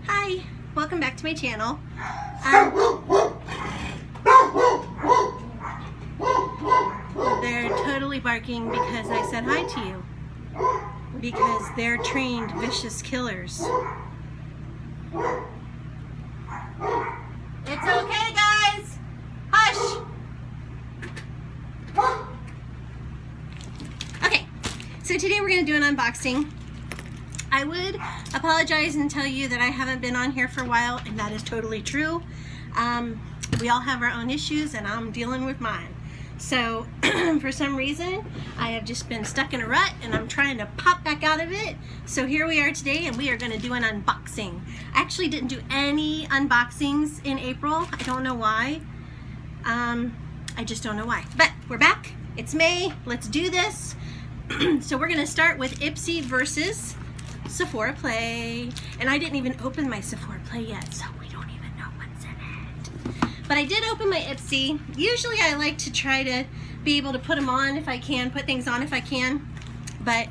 Hi, welcome back to my channel. They're totally barking because I said hi to you. Because they're trained vicious killers. It's okay, guys. Hush. Okay, so today we're going to do an unboxing. I would apologize and tell you that I haven't been on here for a while, and that is totally true. We all have our own issues, and I'm dealing with mine. So, for some reason, I have just been stuck in a rut, and I'm trying to pop back out of it. So here we are today, and we are going to do an unboxing. I actually didn't do any unboxings in April. I don't know why. I just don't know why. But we're back. It's May. Let's do this. So we're going to start with Ipsy versus Sephora Play, and I didn't even open my Sephora Play yet, so we don't even know what's in it. But I did open my Ipsy. Usually I like to try to be able to put them on if I can, put things on if I can, but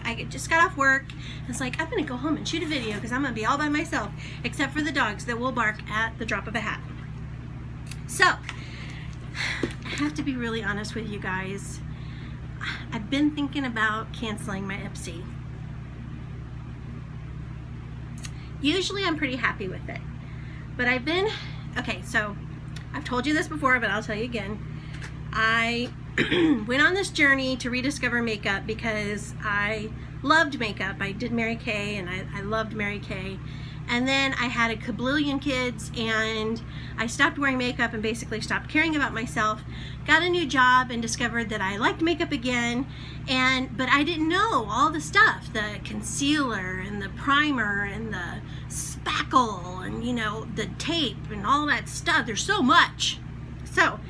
I just got off work. It's like, I'm gonna go home and shoot a video because I'm gonna be all by myself, except for the dogs that will bark at the drop of a hat. So, I have to be really honest with you guys. I've been thinking about canceling my Ipsy. Usually I'm pretty happy with it, but okay, so I've told you this before, but I'll tell you again. I went on this journey to rediscover makeup because I loved makeup. I did Mary Kay, and I loved Mary Kay. And then I had a kablillion kids, and I stopped wearing makeup and basically stopped caring about myself. Got a new job and discovered that I liked makeup again, but I didn't know all the stuff, the concealer and the primer and the spackle and, you know, the tape and all that stuff. There's so much. So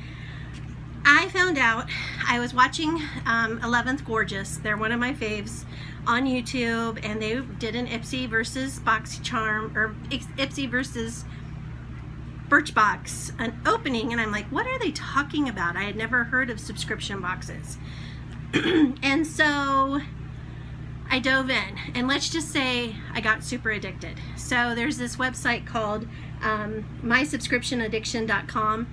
I found out, I was watching 11th Gorgeous. They're one of my faves on YouTube, and they did an Ipsy versus BoxyCharm, or Ipsy versus Birchbox, an opening, and I'm like, what are they talking about? I had never heard of subscription boxes. And so I dove in, and let's just say I got super addicted. So there's this website called mysubscriptionaddiction.com,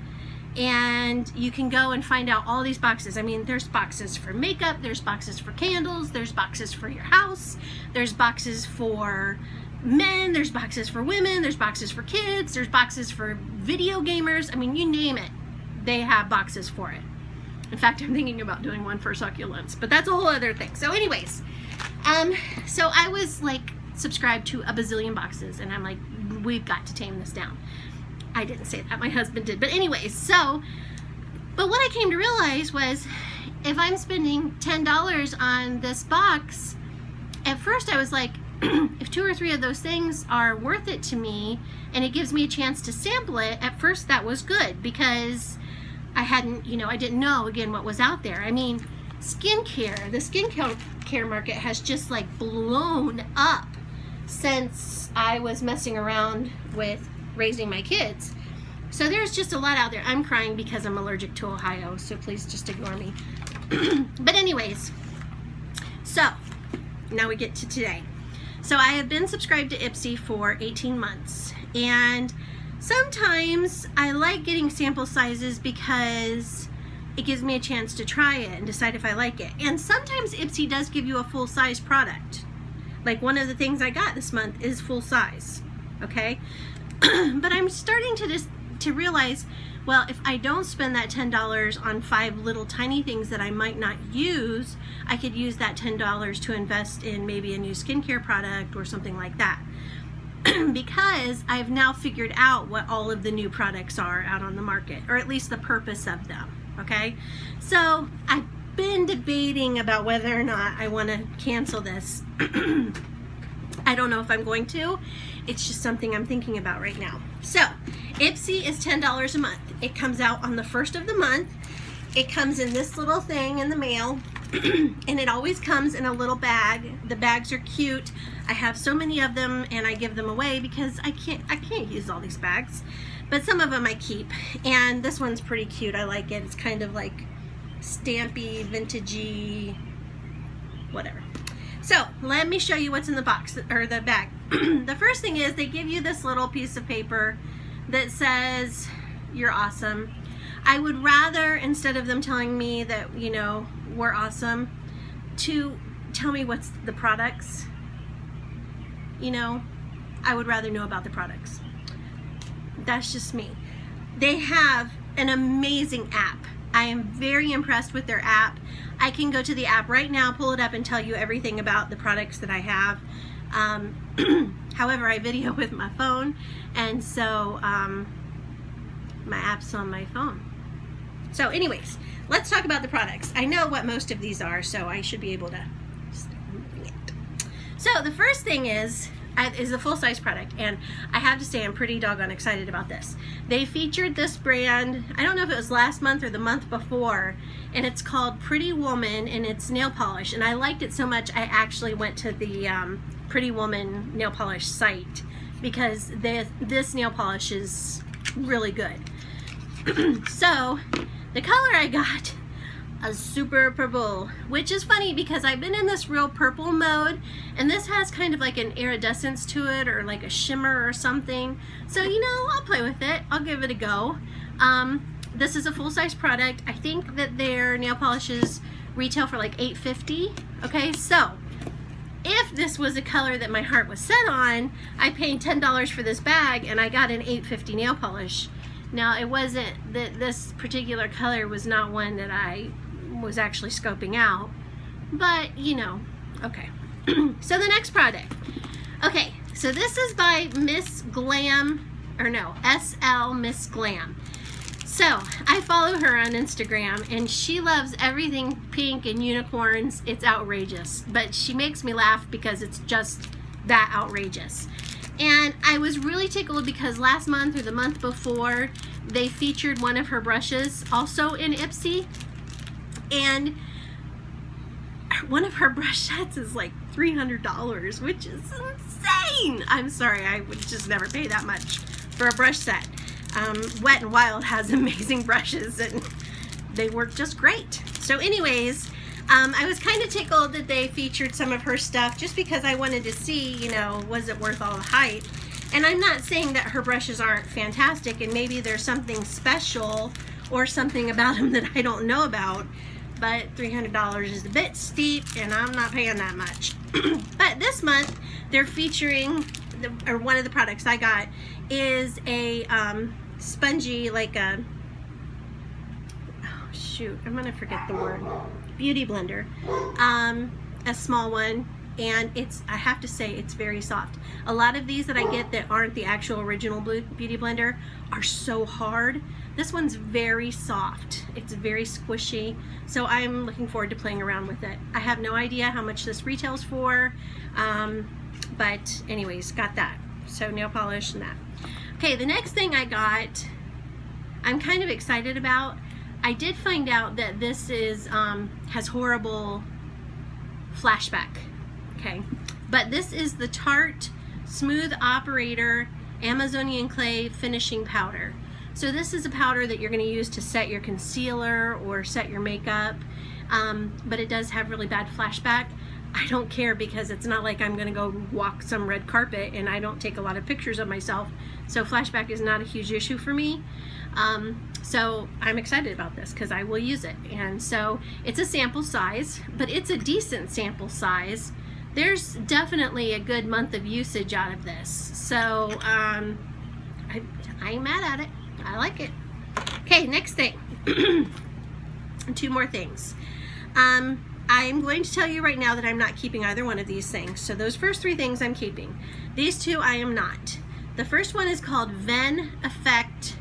and you can go and find out all these boxes. I mean, there's boxes for makeup, there's boxes for candles, there's boxes for your house, there's boxes for men, there's boxes for women, there's boxes for kids, there's boxes for video gamers. I mean, you name it, they have boxes for it. In fact, I'm thinking about doing one for succulents, but that's a whole other thing. So anyways, so I was like subscribed to a bazillion boxes, and I'm like, we've got to tame this down. I didn't say that, my husband did. But anyways, but what I came to realize was, if I'm spending $10 on this box, at first I was like, if 2 or 3 of those things are worth it to me, and it gives me a chance to sample it, at first that was good, because I hadn't, you know, I didn't know, again, what was out there. I mean, skincare, the skincare market has just like blown up since I was messing around with raising my kids. So there's just a lot out there. I'm crying because I'm allergic to Ohio, so please just ignore me. But anyways, so now we get to today. So I have been subscribed to Ipsy for 18 months, and sometimes I like getting sample sizes because it gives me a chance to try it and decide if I like it. And sometimes Ipsy does give you a full size product. Like one of the things I got this month is full size, okay? But I'm starting to realize, well, if I don't spend that $10 on 5 little tiny things that I might not use, I could use that $10 to invest in maybe a new skincare product or something like that. Because I've now figured out what all of the new products are out on the market, or at least the purpose of them, okay? So I've been debating about whether or not I want to cancel this. I don't know if I'm going to. It's just something I'm thinking about right now. So, Ipsy is $10 a month. It comes out on the 1st of the month. It comes in this little thing in the mail, and it always comes in a little bag. The bags are cute. I have so many of them, and I give them away because I can't use all these bags. But some of them I keep, and this one's pretty cute. I like it. It's kind of like stampy, vintagey, whatever. So let me show you what's in the box, or the bag. The first thing is they give you this little piece of paper that says you're awesome. I would rather, instead of them telling me that, you know, we're awesome, to tell me what's the products. You know, I would rather know about the products. That's just me. They have an amazing app. I am very impressed with their app. I can go to the app right now, pull it up, and tell you everything about the products that I have. However, I video with my phone, and so my app's on my phone. So anyways, let's talk about the products. I know what most of these are, so I should be able to start moving it. So the first thing is a full-size product, and I have to say I'm pretty doggone excited about this. They featured this brand, I don't know if it was last month or the month before, and it's called Pretty Woman, and it's nail polish, and I liked it so much I actually went to the Pretty Woman nail polish site, because this nail polish is really good. So the color I got, a super purple, which is funny because I've been in this real purple mode, and this has kind of like an iridescence to it, or like a shimmer or something. So, you know, I'll play with it. I'll give it a go. This is a full-size product. I think that their nail polishes retail for like $8.50. Okay, so if this was a color that my heart was set on, I paid $10 for this bag and I got an $8.50 nail polish. Now, it wasn't that this particular color was not one that I was actually scoping out, but you know, okay. So the next product. Okay, so this is by Miss Glam, or no, SL Miss Glam. So I follow her on Instagram, and she loves everything pink and unicorns. It's outrageous, but she makes me laugh because it's just that outrageous. And I was really tickled because last month or the month before, they featured one of her brushes also in Ipsy, and one of her brush sets is like $300, which is insane. I'm sorry, I would just never pay that much for a brush set. Wet n Wild has amazing brushes, and they work just great. So anyways, I was kind of tickled that they featured some of her stuff, just because I wanted to see, you know, was it worth all the hype? And I'm not saying that her brushes aren't fantastic, and maybe there's something special or something about them that I don't know about, but $300 is a bit steep, and I'm not paying that much. But this month, they're featuring, or one of the products I got is a spongy, like a, oh shoot, I'm gonna forget the word, beauty blender, a small one, and it's, I have to say, it's very soft. A lot of these that I get that aren't the actual original beauty blender are so hard. This one's very soft. It's very squishy, so I'm looking forward to playing around with it. I have no idea how much this retails for, but anyways, got that. So nail polish and that. Okay, the next thing I got, I'm kind of excited about. I did find out that this is has horrible flashback. Okay, but this is the Tarte Smooth Operator Amazonian Clay Finishing Powder. So this is a powder that you're going to use to set your concealer or set your makeup, but it does have really bad flashback. I don't care, because it's not like I'm going to go walk some red carpet, and I don't take a lot of pictures of myself, so flashback is not a huge issue for me. So I'm excited about this because I will use it. And so it's a sample size, but it's a decent sample size. There's definitely a good month of usage out of this, so I ain't mad at it. I like it. Okay, next thing. 2 more things. I'm going to tell you right now that I'm not keeping either one of these things. So those first 3 things I'm keeping. These 2 I am not. The first one is called Ven Effect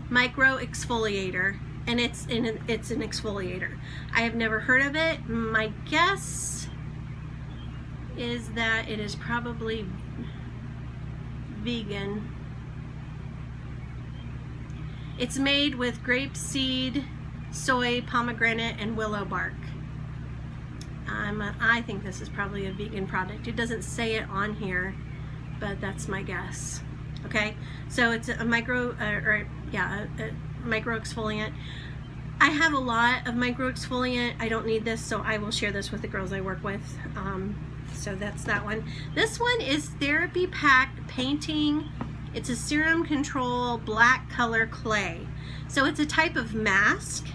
Micro Exfoliator, and it's an exfoliator. I have never heard of it. My guess is that it is probably vegan. It's made with grapeseed, soy, pomegranate, and willow bark. I think this is probably a vegan product. It doesn't say it on here, but that's my guess. Okay, so it's a micro, a micro exfoliant. I have a lot of micro exfoliant. I don't need this, so I will share this with the girls I work with. So that's that one. This one is Therapy Pack Painting. It's a serum control black color clay. So it's a type of mask,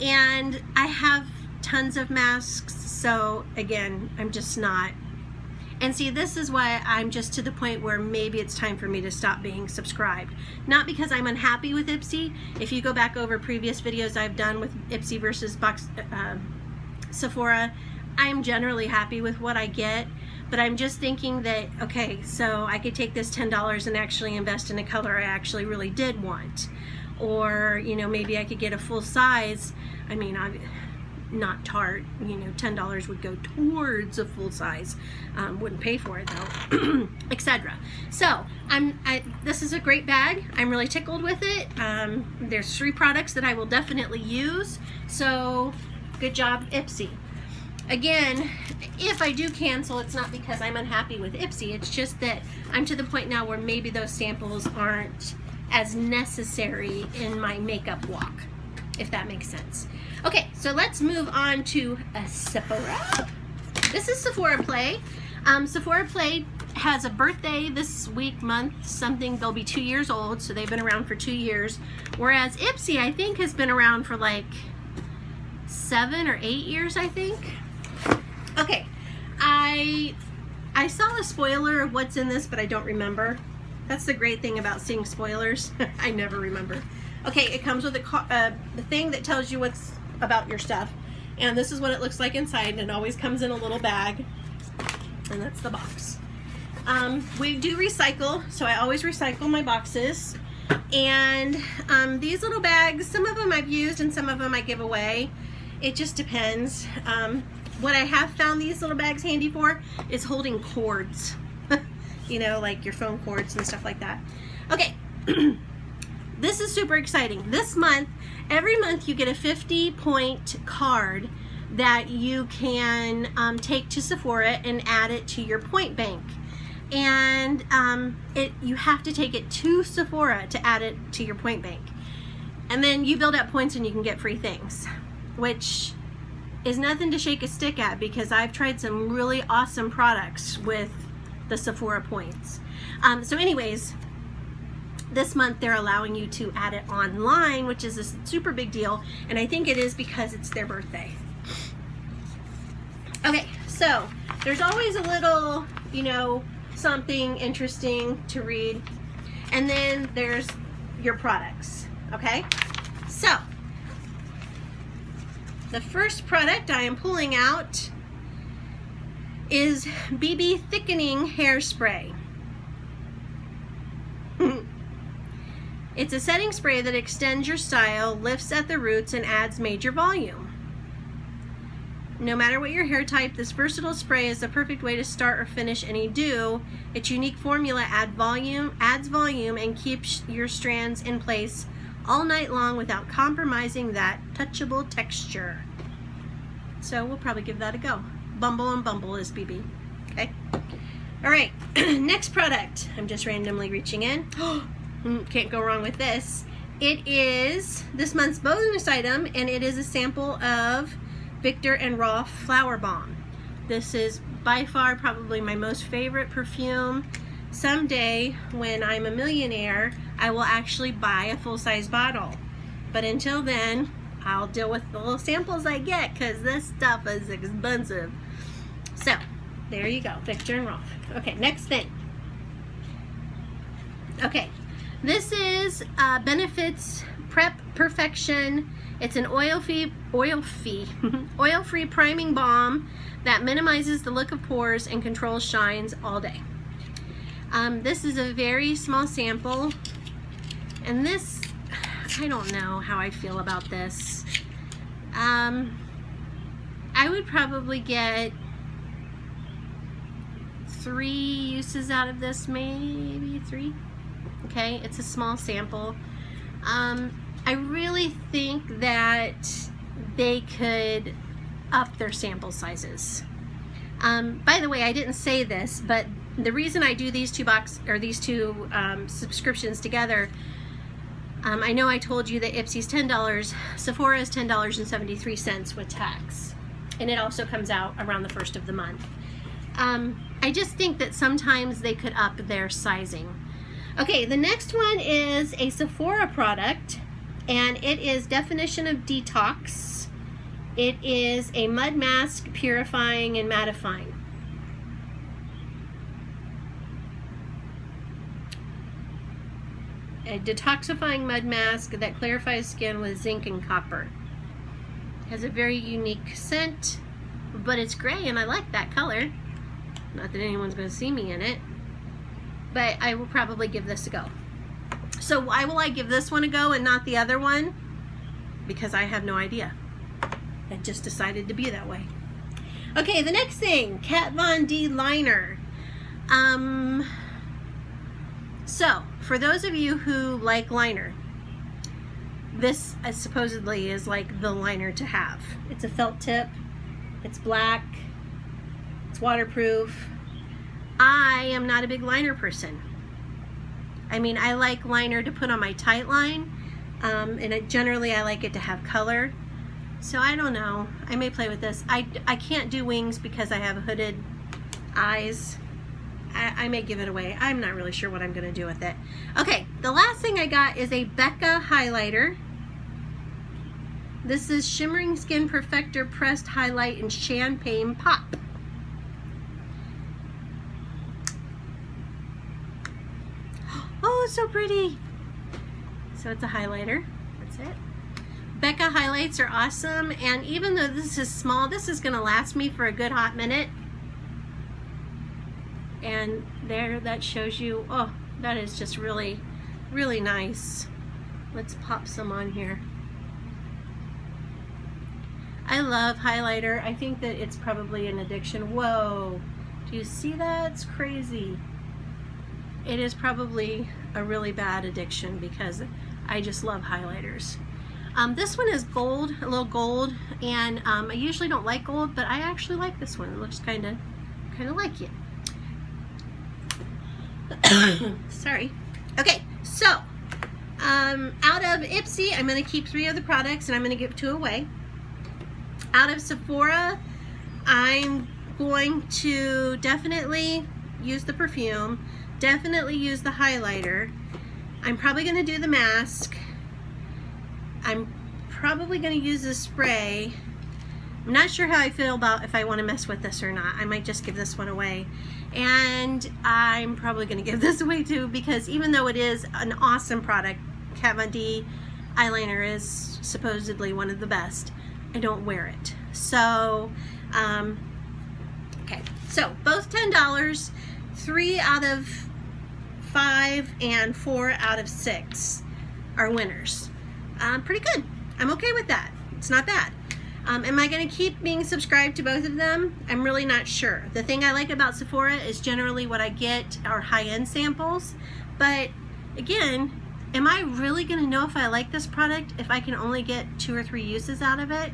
and I have tons of masks, so again, I'm just not. And see, this is why I'm just to the point where maybe it's time for me to stop being subscribed. Not because I'm unhappy with Ipsy. If you go back over previous videos I've done with Ipsy versus Sephora, I'm generally happy with what I get, but I'm just thinking that, okay, so I could take this $10 and actually invest in a color I actually really did want. Or, you know, maybe I could get a full size. I mean, not Tarte, you know, $10 would go towards a full size. Wouldn't pay for it though, etc. So this is a great bag. I'm really tickled with it. There's 3 products that I will definitely use. So good job, Ipsy. Again, if I do cancel, it's not because I'm unhappy with Ipsy. It's just that I'm to the point now where maybe those samples aren't as necessary in my makeup walk, if that makes sense. Okay, so let's move on to Sephora. This is Sephora Play. Sephora Play has a birthday this week, month, something. They'll be 2 years old, so they've been around for 2 years. Whereas Ipsy, I think, has been around for like 7 or 8 years, I think. Okay, I saw a spoiler of what's in this, but I don't remember. That's the great thing about seeing spoilers. I never remember. Okay, it comes with the thing that tells you what's about your stuff. And this is what it looks like inside. And it always comes in a little bag. And that's the box. We do recycle, so I always recycle my boxes. And these little bags, some of them I've used and some of them I give away. It just depends. What I have found these little bags handy for is holding cords. You know, like your phone cords and stuff like that. Okay, this is super exciting. This month, every month you get a 50-point card that you can take to Sephora and add it to your point bank. And you have to take it to Sephora to add it to your point bank. And then you build up points and you can get free things, which is nothing to shake a stick at because I've tried some really awesome products with the Sephora points. So anyways, this month they're allowing you to add it online, which is a super big deal, and I think it is because it's their birthday. Okay, so there's always a little, you know, something interesting to read, and then there's your products. Okay, so the first product I am pulling out is BB Thickening Hairspray. It's a setting spray that extends your style, lifts at the roots, and adds major volume. No matter what your hair type, this versatile spray is the perfect way to start or finish any do. Its unique formula adds volume, and keeps your strands in place all night long without compromising that touchable texture. So we'll probably give that a go. Bumble and Bumble is BB. Okay. All right. Next product. I'm just randomly reaching in. Can't go wrong with this. It is this month's bonus item, and it is a sample of Victor and Rolf Flower Bomb. This is by far probably my most favorite perfume. Someday, when I'm a millionaire, I will actually buy a full-size bottle. But until then, I'll deal with the little samples I get because this stuff is expensive. So, there you go, Victor and Rolf. Okay, next thing. Okay, this is Benefits Prep Perfection. It's an oil-free priming balm that minimizes the look of pores and controls shines all day. This is a very small sample, and this, I don't know how I feel about this. I would probably get 3 uses out of this, maybe 3. Okay, it's a small sample. I really think that they could up their sample sizes. By the way, I didn't say this, but the reason I do these two subscriptions together, I know I told you that Ipsy's $10, Sephora is $10.73 with tax, and it also comes out around the 1st of the month. I just think that sometimes they could up their sizing. Okay, the next one is a Sephora product, and it is Definition of Detox. It is a mud mask, purifying and mattifying. A detoxifying mud mask that clarifies skin with zinc and copper. Has a very unique scent, but it's gray and I like that color. Not that anyone's going to see me in it, but I will probably give this a go. So why will I give this one a go and not the other one? Because I have no idea. I just decided to be that way. Okay, the next thing, Kat Von D liner. So for those of you who like liner, this supposedly is like the liner to have. It's a felt tip, it's black, it's waterproof. I am not a big liner person. I mean, I like liner to put on my tight line, and generally I like it to have color. So I don't know, I may play with this. I can't do wings because I have hooded eyes. I may give it away. I'm not really sure what I'm gonna do with it. Okay, the last thing I got is a Becca highlighter. This is Shimmering Skin Perfector Pressed Highlight in Champagne Pop. Oh, it's so pretty. So it's a highlighter, that's it. Becca highlights are awesome, and even though this is small, this is gonna last me for a good hot minute. And there, that shows you, oh, that is just really, really nice. Let's pop some on here. I love highlighter. I think that it's probably an addiction. Whoa, do you see that? It's crazy. It is probably a really bad addiction because I just love highlighters. This one is gold, a little gold, and I usually don't like gold, but I actually like this one. It looks kind of like it. Sorry. Okay, so out of Ipsy, I'm going to keep 3 of the products and I'm going to give 2 away. Out of Sephora, I'm going to definitely use the perfume, definitely use the highlighter. I'm probably going to do the mask. I'm probably going to use the spray. I'm not sure how I feel about if I want to mess with this or not. I might just give this one away. And I'm probably going to give this away too, because even though it is an awesome product, Kat Von D eyeliner is supposedly one of the best, I don't wear it. So, okay. So, both $10, 3 out of 5 and 4 out of 6 are winners. Pretty good. I'm okay with that. It's not bad. Am I going to keep being subscribed to both of them? I'm really not sure. The thing I like about Sephora is generally what I get are high-end samples. But again, am I really going to know if I like this product if I can only get 2 or 3 uses out of it?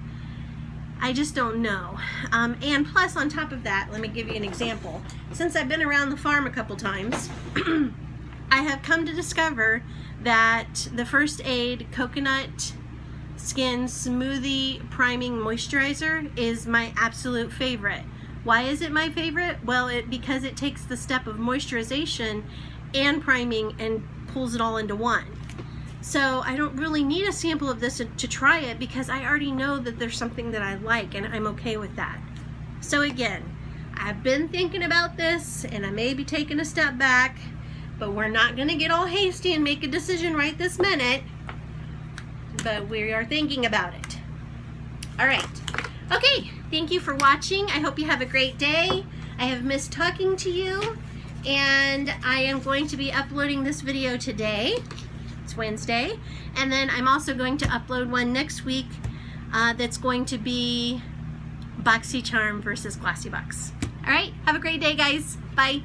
I just don't know. And plus, on top of that, let me give you an example. Since I've been around the farm a couple times, I have come to discover that the First Aid Coconut Skin Smoothie Priming Moisturizer is my absolute favorite. Why is it my favorite? Well, because it takes the step of moisturization and priming and pulls it all into one. So I don't really need a sample of this to try it because I already know that there's something that I like and I'm okay with that. So again, I've been thinking about this and I may be taking a step back, but we're not going to get all hasty and make a decision right this minute. But we are thinking about it. All right. Okay, thank you for watching. I hope you have a great day. I have missed talking to you, and I am going to be uploading this video today. It's Wednesday, and then I'm also going to upload one next week that's going to be BoxyCharm versus Glossybox. All right, have a great day, guys. Bye.